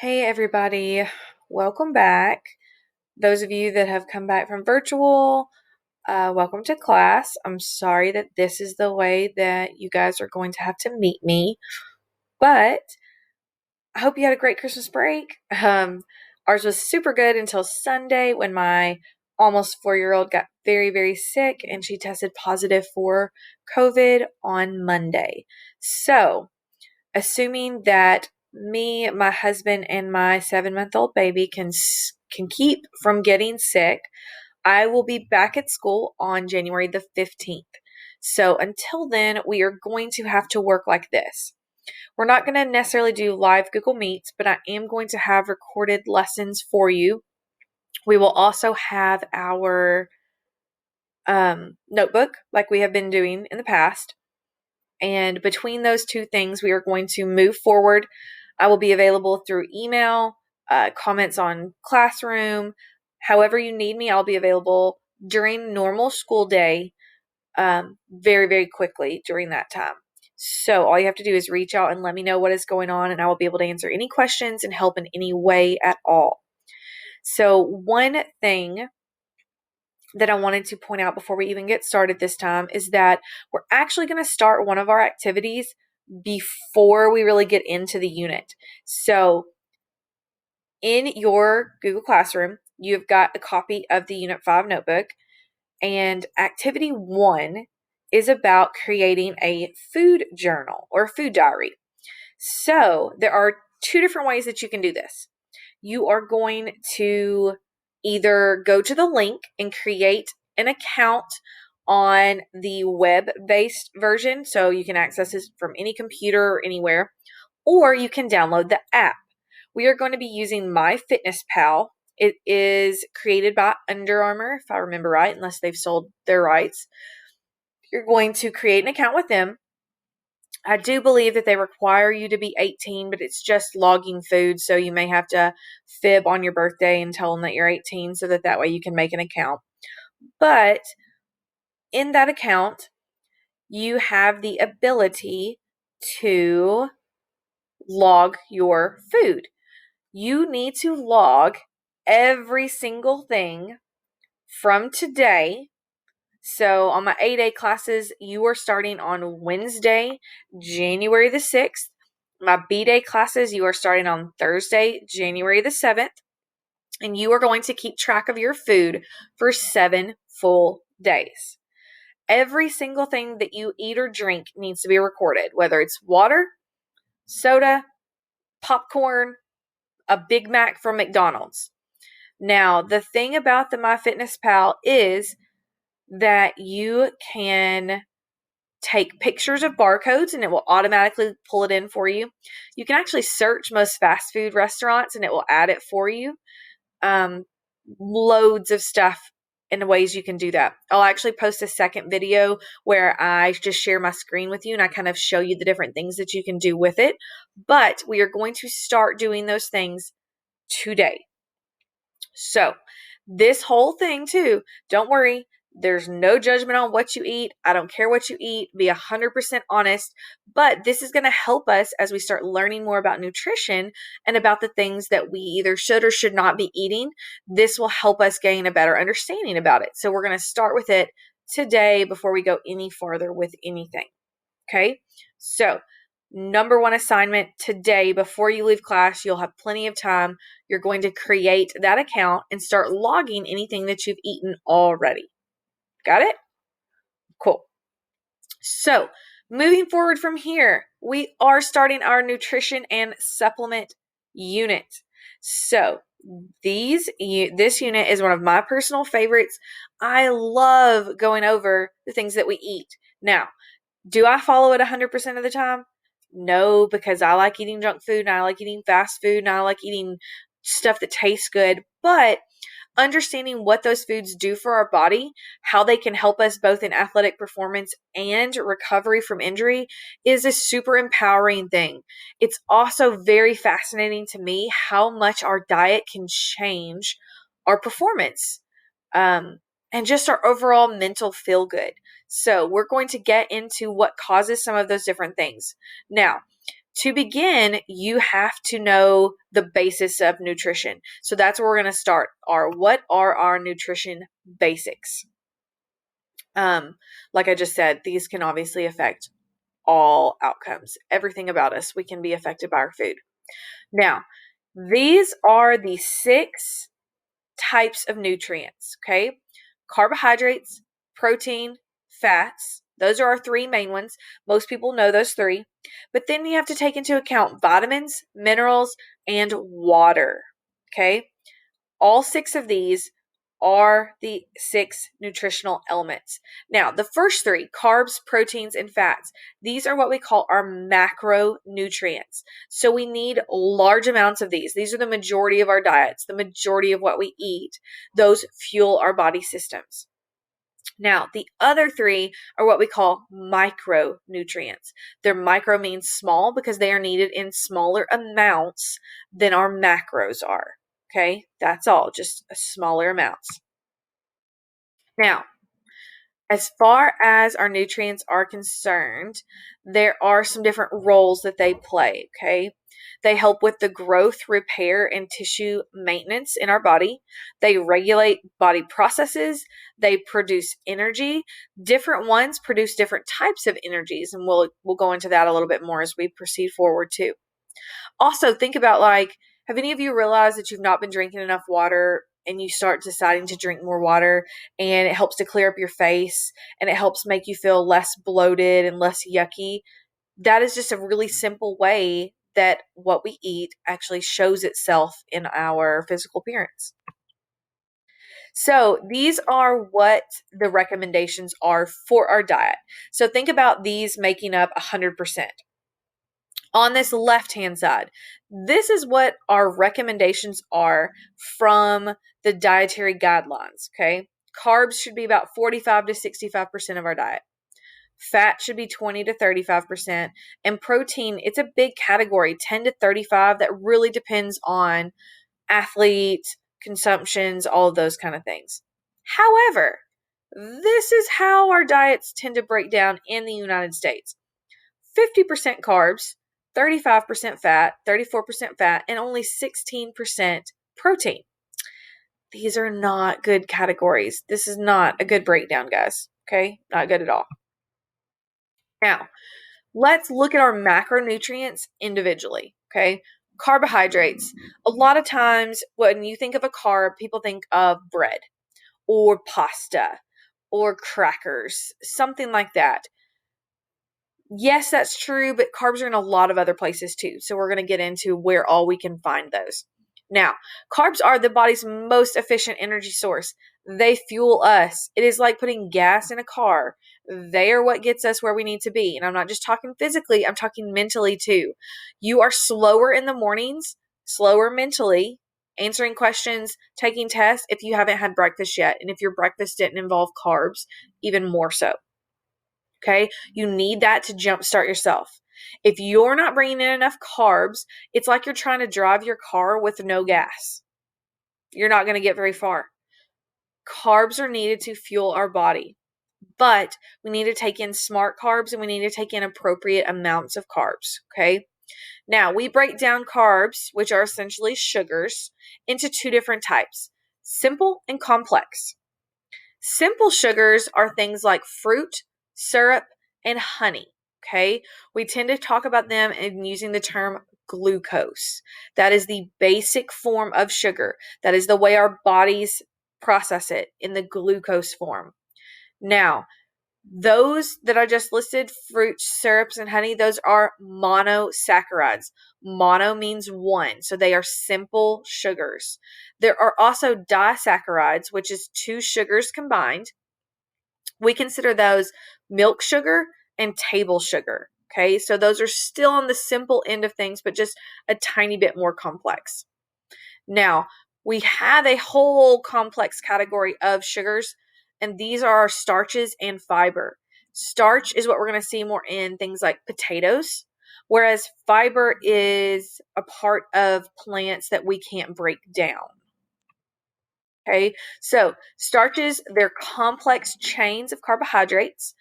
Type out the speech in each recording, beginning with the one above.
Hey, everybody. Welcome back. Those of you that have come back from virtual, welcome to class. I'm sorry that this is the way that you guys are going to have to meet me, but I hope you had a great Christmas break. Ours was super good until Sunday when my almost 4 year old got very, very sick and she tested positive for COVID on Monday. So, assuming that me, my husband, and my 7 month old baby can keep from getting sick, I will be back at school on January the 15th. So until then, we are going to have to work like this. We're not going to necessarily do live Google Meets, but I am going to have recorded lessons for you. We will also have our notebook like we have been doing in the past. And between those two things, we are going to move forward. I will be available through email, comments on Classroom. However you need me, I'll be available during normal school day very, very quickly during that time. So all you have to do is reach out and let me know what is going on, and I will be able to answer any questions and help in any way at all. So one thing that I wanted to point out before we even get started this time is that we're actually going to start one of our activities before we really get into the unit. So in your Google Classroom, you've got a copy of the Unit 5 notebook, and activity 1 is about creating a food journal or food diary. So there are two different ways that you can do this. You are going to either go to the link and create an account on the web-based version, so you can access this from any computer or anywhere, or you can download the app. We are going to be using MyFitnessPal. It is created by Under Armour, if I remember right, unless they've sold their rights. You're going to create an account with them. I do believe that they require you to be 18, but it's just logging food, so you may have to fib on your birthday and tell them that you're 18 so that way you can make an account. But in that account, you have the ability to log your food. You need to log every single thing from today. So on my A-Day classes, you are starting on Wednesday, January the 6th. My B-Day classes, you are starting on Thursday, January the 7th. And you are going to keep track of your food for 7 full days. Every single thing that you eat or drink needs to be recorded, whether it's water, soda, popcorn, a Big Mac from McDonald's. Now, the thing about the MyFitnessPal is that you can take pictures of barcodes and it will automatically pull it in for you. You can actually search most fast food restaurants and it will add it for you. Loads of stuff and ways you can do that. I'll actually post a second video where I just share my screen with you and I kind of show you the different things that you can do with it. But we are going to start doing those things today. So this whole thing too, don't worry, there's no judgment on what you eat. I don't care what you eat. Be 100% honest. But this is going to help us as we start learning more about nutrition and about the things that we either should or should not be eating. This will help us gain a better understanding about it. So we're going to start with it today before we go any farther with anything. Okay. So number one assignment today, before you leave class, you'll have plenty of time. You're going to create that account and start logging anything that you've eaten already. Got it? Cool. So moving forward from here, we are starting our nutrition and supplement unit. So this unit is one of my personal favorites. I love going over the things that we eat. Now, do I follow it 100% of the time? No, because I like eating junk food and I like eating fast food and I like eating stuff that tastes good. But understanding what those foods do for our body, how they can help us both in athletic performance and recovery from injury is a super empowering thing. It's also very fascinating to me how much our diet can change our performance. And just our overall mental feel good. So we're going to get into what causes some of those different things. Now, To begin, you have to know the basis of nutrition. So that's where we're going to start. What are our nutrition basics? Like I just said, these can obviously affect all outcomes. Everything about us, we can be affected by our food. Now, these are the 6 types of nutrients, okay? Carbohydrates, protein, fats. Those are our 3 main ones. Most people know those 3. But then you have to take into account vitamins, minerals, and water, okay? All 6 of these are the 6 nutritional elements. Now, the first 3, carbs, proteins, and fats, these are what we call our macronutrients. So we need large amounts of these. These are the majority of our diets, the majority of what we eat. Those fuel our body systems. Now, the other 3 are what we call micronutrients. Their micro means small because they are needed in smaller amounts than our macros are. Okay, that's all, just smaller amounts. Now, as far as our nutrients are concerned, there are some different roles that they play, okay? They help with the growth, repair, and tissue maintenance in our body. They regulate body processes. They produce energy. Different ones produce different types of energies, and we'll go into that a little bit more as we proceed forward too. Also, think about, like, have any of you realized that you've not been drinking enough water and you start deciding to drink more water, and it helps to clear up your face and it helps make you feel less bloated and less yucky? That is just a really simple way that what we eat actually shows itself in our physical appearance. So these are what the recommendations are for our diet. So think about these making up 100%. On this left-hand side, this is what our recommendations are from the dietary guidelines, okay? Carbs should be about 45 to 65% of our diet. Fat should be 20 to 35%. And protein, it's a big category, 10 to 35. That really depends on athlete, consumptions, all of those kind of things. However, this is how our diets tend to break down in the United States. 50% carbs, 35% fat, 34% fat, and only 16% protein. These are not good categories. This is not a good breakdown, guys. Okay? Not good at all. Now, let's look at our macronutrients individually. Okay? Carbohydrates. A lot of times when you think of a carb, people think of bread or pasta or crackers, something like that. Yes, that's true, but carbs are in a lot of other places too. So we're going to get into where all we can find those. Now, carbs are the body's most efficient energy source. They fuel us. It is like putting gas in a car. They are what gets us where we need to be. And I'm not just talking physically, I'm talking mentally too. You are slower in the mornings, slower mentally, answering questions, taking tests if you haven't had breakfast yet. And if your breakfast didn't involve carbs, even more so. Okay. You need that to jumpstart yourself. If you're not bringing in enough carbs, it's like you're trying to drive your car with no gas. You're not going to get very far. Carbs are needed to fuel our body, but we need to take in smart carbs and we need to take in appropriate amounts of carbs. Okay. Now we break down carbs, which are essentially sugars, into 2 different types: simple and complex. Simple sugars are things like fruit, syrup, and honey. Okay. We tend to talk about them in using the term glucose. That is the basic form of sugar. That is the way our bodies process it, in the glucose form. Now, those that I just listed, fruits, syrups, and honey, those are monosaccharides. Mono means one, so they are simple sugars. There are also disaccharides, which is 2 sugars combined. We consider those milk sugar and table sugar. Okay, so those are still on the simple end of things, but just a tiny bit more complex. Now, we have a whole complex category of sugars, and these are our starches and fiber. Starch is what we're going to see more in things like potatoes, whereas fiber is a part of plants that we can't break down. Okay, so starches, they're complex chains of carbohydrates.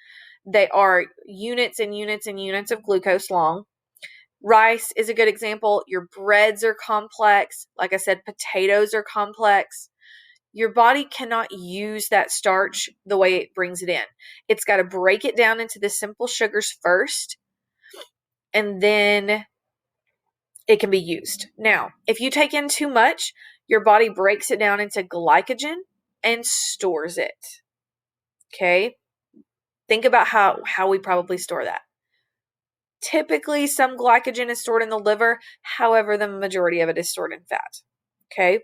They are units and units and units of glucose long. Rice is a good example. Your breads are complex. Like I said, potatoes are complex. Your body cannot use that starch the way it brings it in. It's got to break it down into the simple sugars first, and then it can be used. Now, if you take in too much, your body breaks it down into glycogen and stores it. Okay? Think about how we probably store that. Typically, some glycogen is stored in the liver. However, the majority of it is stored in fat. Okay?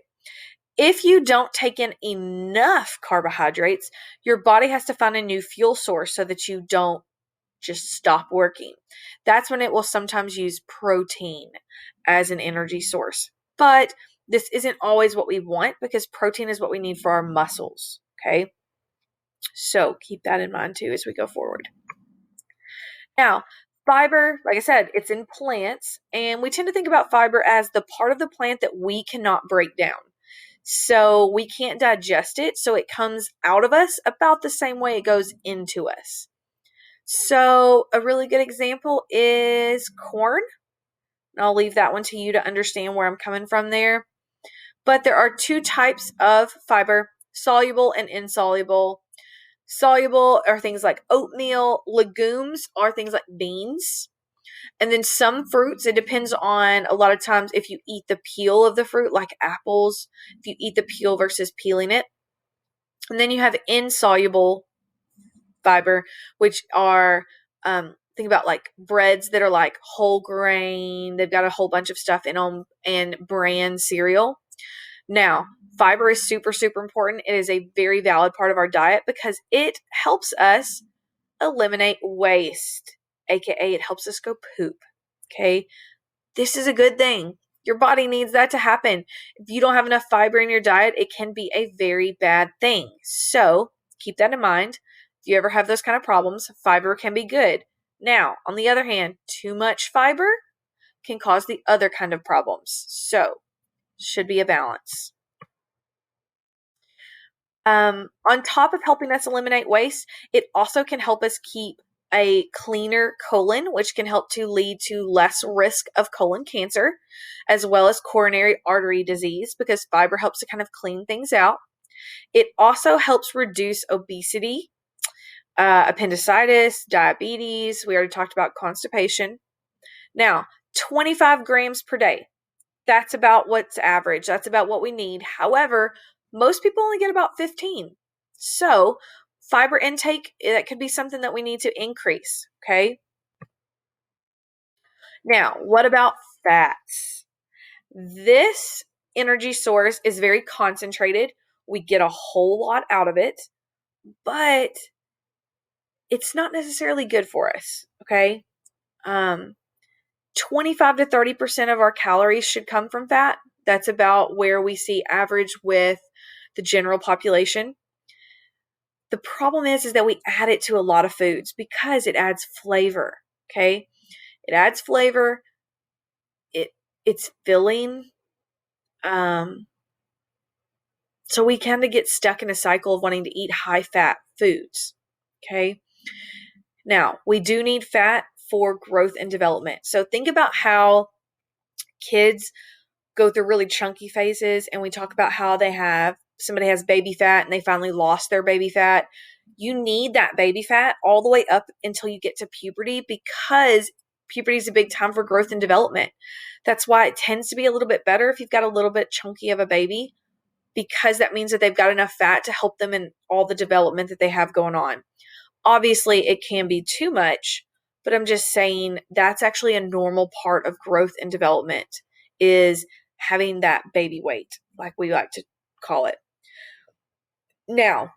If you don't take in enough carbohydrates, your body has to find a new fuel source so that you don't just stop working. That's when it will sometimes use protein as an energy source. But this isn't always what we want because protein is what we need for our muscles. Okay? So keep that in mind too as we go forward. Now, fiber, like I said, it's in plants, and we tend to think about fiber as the part of the plant that we cannot break down. So we can't digest it, so it comes out of us about the same way it goes into us. So a really good example is corn. I'll leave that one to you to understand where I'm coming from there. But there are two types of fiber, soluble and insoluble. Soluble are things like oatmeal. Legumes are things like beans. And then some fruits, it depends on a lot of times if you eat the peel of the fruit, like apples, if you eat the peel versus peeling it. And then you have insoluble fiber, which are, think about like breads that are like whole grain. They've got a whole bunch of stuff in them, and bran cereal. Now, fiber is super, super important. It is a very valid part of our diet because it helps us eliminate waste, aka it helps us go poop. Okay, this is a good thing. Your body needs that to happen. If you don't have enough fiber in your diet, it can be a very bad thing. So keep that in mind. If you ever have those kind of problems, fiber can be good. Now, on the other hand, too much fiber can cause the other kind of problems. So, should be a balance. On top of helping us eliminate waste, it also can help us keep a cleaner colon, which can help to lead to less risk of colon cancer, as well as coronary artery disease, because fiber helps to kind of clean things out. It also helps reduce obesity, appendicitis, diabetes. We already talked about constipation. Now, 25 grams per day. That's about what's average. That's about what we need. However, most people only get about 15. So, fiber intake, that could be something that we need to increase. Okay. Now, what about fats? This energy source is very concentrated. We get a whole lot out of it, but it's not necessarily good for us. Okay. 25 to 30% of our calories should come from fat. That's about where we see average with the general population. The problem is that we add it to a lot of foods because it adds flavor. Okay. It adds flavor. It's filling. So we kind of get stuck in a cycle of wanting to eat high fat foods. Okay. Now, we do need fat for growth and development. So think about how kids go through really chunky phases, and we talk about how somebody has baby fat and they finally lost their baby fat. You need that baby fat all the way up until you get to puberty, because puberty is a big time for growth and development. That's why it tends to be a little bit better if you've got a little bit chunky of a baby, because that means that they've got enough fat to help them in all the development that they have going on. Obviously, it can be too much, but I'm just saying that's actually a normal part of growth and development, is having that baby weight, like we like to call it. Now,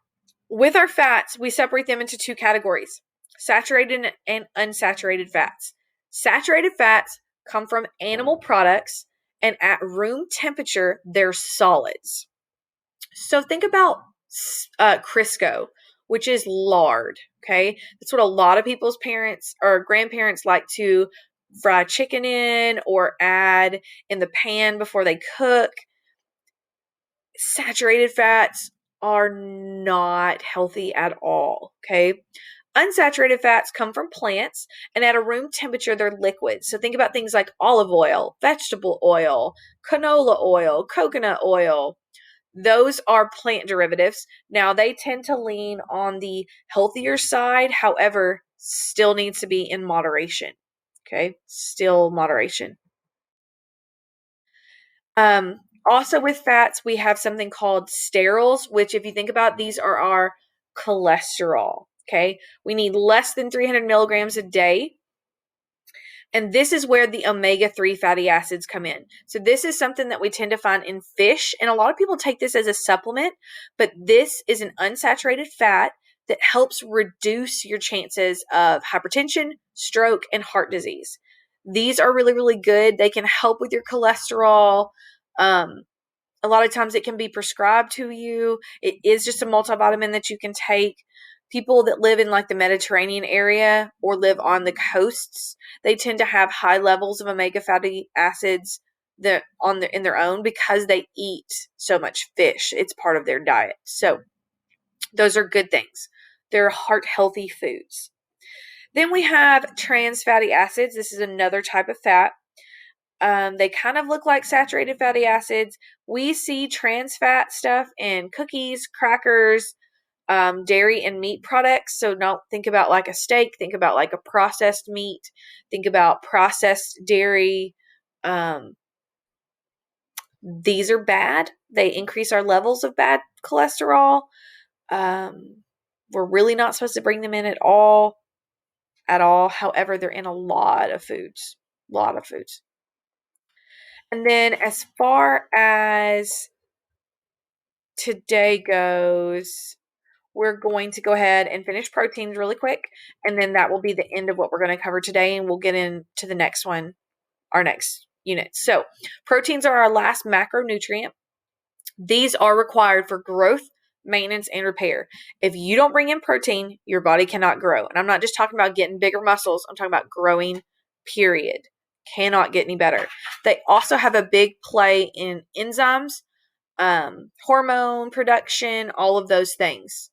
with our fats, we separate them into two categories: saturated and unsaturated fats. Saturated fats come from animal products, and at room temperature, they're solids. So think about Crisco, which is lard. Okay, that's what a lot of people's parents or grandparents like to fry chicken in or add in the pan before they cook. Saturated fats are not healthy at all. Okay, Unsaturated fats come from plants, and at a room temperature, they're liquids. So think about things like olive oil, vegetable oil, canola oil, coconut oil. Those are plant derivatives. Now, they tend to lean on the healthier side, however, still needs to be in moderation. Okay, still moderation. Also with fats, we have something called sterols, which if you think about, these are our cholesterol. Okay, we need less than 300 milligrams a day. And this is where the omega-3 fatty acids come in. So this is something that we tend to find in fish. And a lot of people take this as a supplement, but this is an unsaturated fat that helps reduce your chances of hypertension, stroke, and heart disease. These are really, really good. They can help with your cholesterol. A lot of times it can be prescribed to you. It is just a multivitamin that you can take. People that live in like the Mediterranean area or live on the coasts, they tend to have high levels of omega fatty acids in their own because they eat so much fish. It's part of their diet. So those are good things. They're heart healthy foods. Then we have trans fatty acids. This is another type of fat. They kind of look like saturated fatty acids. We see trans fat stuff in cookies, crackers, dairy and meat products. So don't think about like a steak. Think about like a processed meat. Think about processed dairy. These are bad. They increase our levels of bad cholesterol. We're really not supposed to bring them in at all. However, they're in a lot of foods. And then as far as today goes, we're going to go ahead and finish proteins really quick. And then that will be the end of what we're going to cover today. And we'll get into the next one, our next unit. So proteins are our last macronutrient. These are required for growth, maintenance, and repair. If you don't bring in protein, your body cannot grow. And I'm not just talking about getting bigger muscles. I'm talking about growing, period. Cannot get any better. They also have a big play in enzymes, hormone production, all of those things.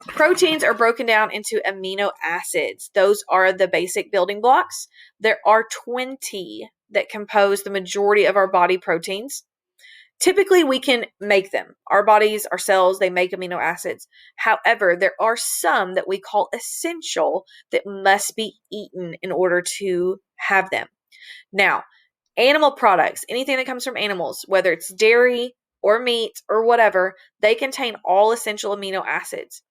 Proteins are broken down into amino acids. Those are the basic building blocks. There are 20 that compose the majority of our body proteins. Typically, we can make them. Our bodies, our cells, they make amino acids. However, there are some that we call essential that must be eaten in order to have them. Now, animal products, anything that comes from animals, whether it's dairy or meat or whatever, they contain all essential amino acids.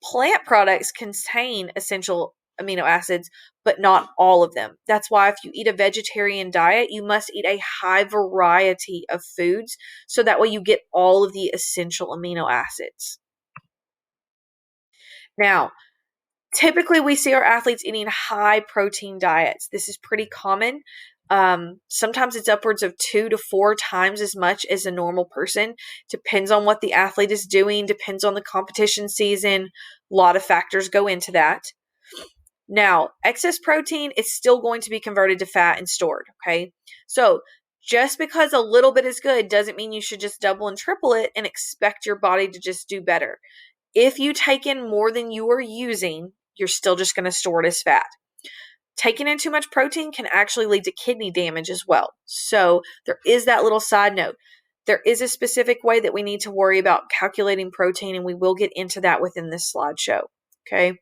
Plant products contain essential amino acids, but not all of them. That's why if you eat a vegetarian diet, you must eat a high variety of foods so that way you get all of the essential amino acids. Now, typically we see our athletes eating high protein diets. This is pretty common. Sometimes it's upwards of 2 to 4 times as much as a normal person. Depends on what the athlete is doing, depends on the competition season. A lot of factors go into that. Now, excess protein is still going to be converted to fat and stored, okay? So just because a little bit is good doesn't mean you should just double and triple it and expect your body to just do better. If you take in more than you are using, you're still just going to store it as fat. Taking in too much protein can actually lead to kidney damage as well. So there is that little side note. There is a specific way that we need to worry about calculating protein, and we will get into that within this slideshow, okay?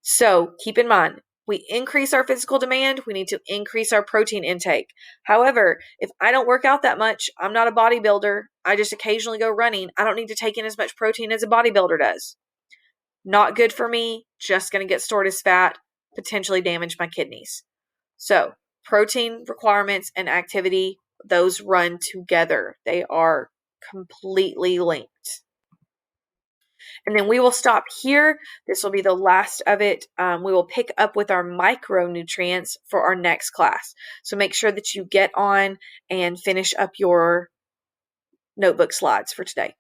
So keep in mind, we increase our physical demand, we need to increase our protein intake. However, if I don't work out that much, I'm not a bodybuilder, I just occasionally go running, I don't need to take in as much protein as a bodybuilder does. Not good for me, just going to get stored as fat, potentially damage my kidneys. So protein requirements and activity, those run together. They are completely linked. And then we will stop here. This will be the last of it. We will pick up with our micronutrients for our next class. So make sure that you get on and finish up your notebook slides for today.